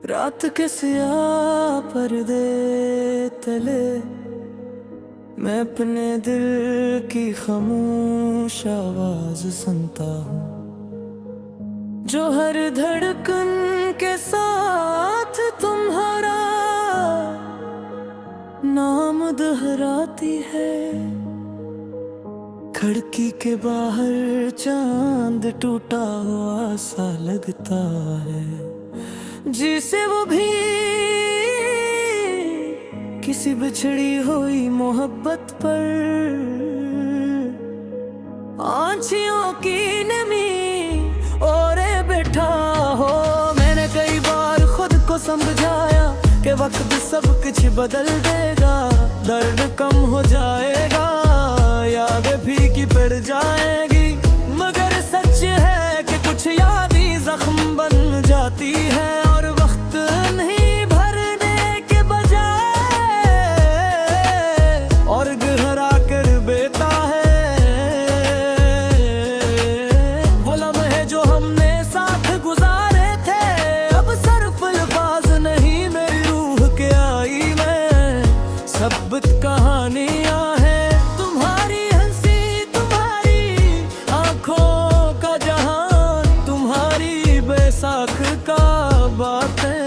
रात के सियाह पर्दे तले मैं अपने दिल की खामोश आवाज सुनता हूँ, जो हर धड़कन के साथ तुम्हारा नाम दोहराती है। खिड़की के बाहर चांद टूटा हुआ सा लगता है, जिसे वो भी किसी बिछड़ी हुई मोहब्बत पर आँखियों की नमी ओरे बैठा हो। मैंने कई बार खुद को समझाया कि वक्त सब कुछ बदल देगा, दर्द कम हो जाएगा, यादें फीकी पड़ जाएगी, मगर सच है कि कुछ यादें जख्म बन जाती है और वक्त नहीं भरने के बजाय और गहरा कर बेता है। वो लम्हे जो हमने साथ गुजारे थे अब सिर्फ अल्फाज नहीं मेरी रूह के आई में सबूत कहानियां हैं। तुम्हारी हंसी, तुम्हारी आंखों का जहान, तुम्हारी बैसाख का बातें,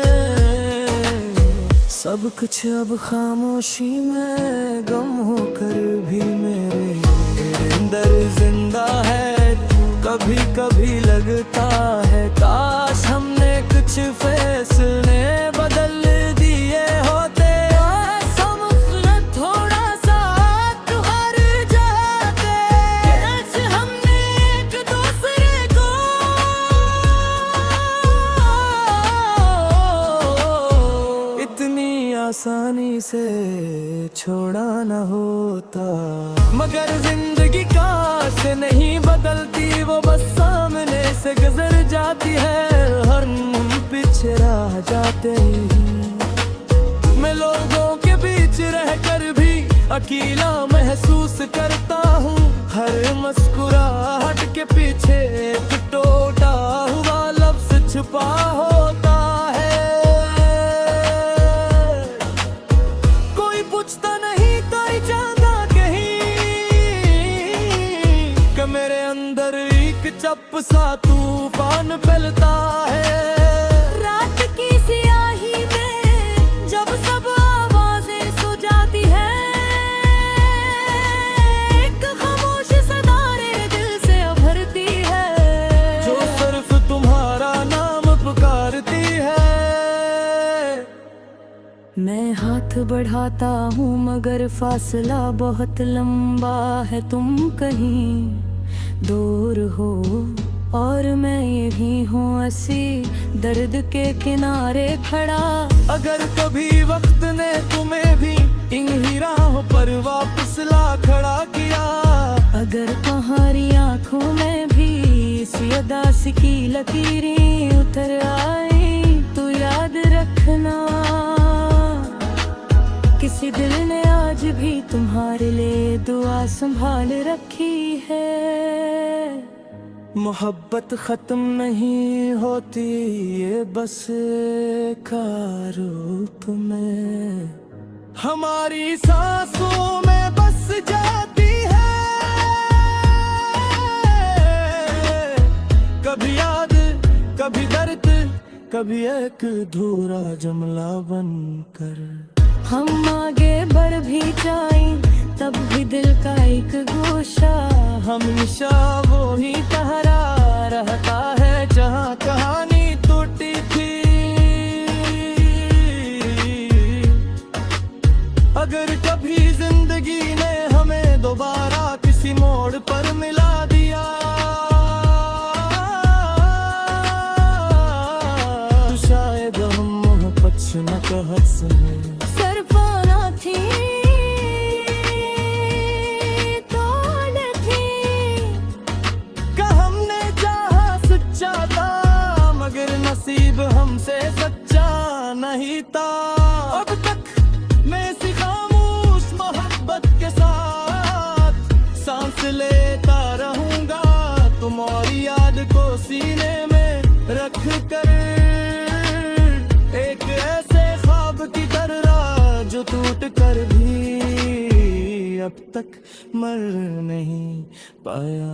सब कुछ अब खामोशी में गम होकर भी मेरे अंदर जिंदा है। कभी कभी लगता है काश हमने कुछ फैसले बदल दिए होते, थोड़ा सा तुहार जाते, आज हमने एक दूसरे को इतनी आसानी से छोड़ा न होता। मगर जिंदगी काश नहीं बदलती, वो बस सामने से गुजर जाती है, हर पीछे रह जाते ही। मैं लोगों के बीच रहकर भी अकेला महसूस करता हूँ, हर मुस्कुराहट के पीछे एक टूटा हुआ लफ्ज छुपा होता है। कोई पूछता नहीं, कोई जानता कहीं कि मेरे अंदर एक चप सा तूफान फैलता है। रात की सियाही में जब सब आवाजें सो जाती है, एक खामोश सदारे दिल से भरती है, जो सिर्फ तुम्हारा नाम पुकारती है। मैं हाथ बढ़ाता हूँ मगर फासला बहुत लंबा है, तुम कहीं दूर हो और मैं यही हूँ ऐसी दर्द के किनारे खड़ा। अगर कभी वक्त ने तुम्हें भी इन ही राहों पर वापस ला खड़ा किया, अगर तुम्हारी आंखों में भी इसी उदास की लकीरें उतर आई तो याद रखना, किसी दिल ने आज भी तुम्हारे लिए दुआ संभाल रखी है। मोहब्बत खत्म नहीं होती, ये बस का रूप में हमारी सांसों में बस जाती है। कभी याद, कभी दर्द, कभी एक अधूरा जुमला बनकर हम आगे बढ़ भी जाएं, तब भी दिल का एक गोशा हमेशा वो ही ठहरा रहता है जहाँ कहानी टूटी थी। अगर कभी जिंदगी ने हमें दोबारा किसी मोड़ पर मिला दिया, तो शायद हम मोहब्बत न कह सके। सरफाना थी नसीब हमसे सच्चा नहीं था। अब तक मैं इसी खामोश मोहब्बत के अब तक मर नहीं पाया।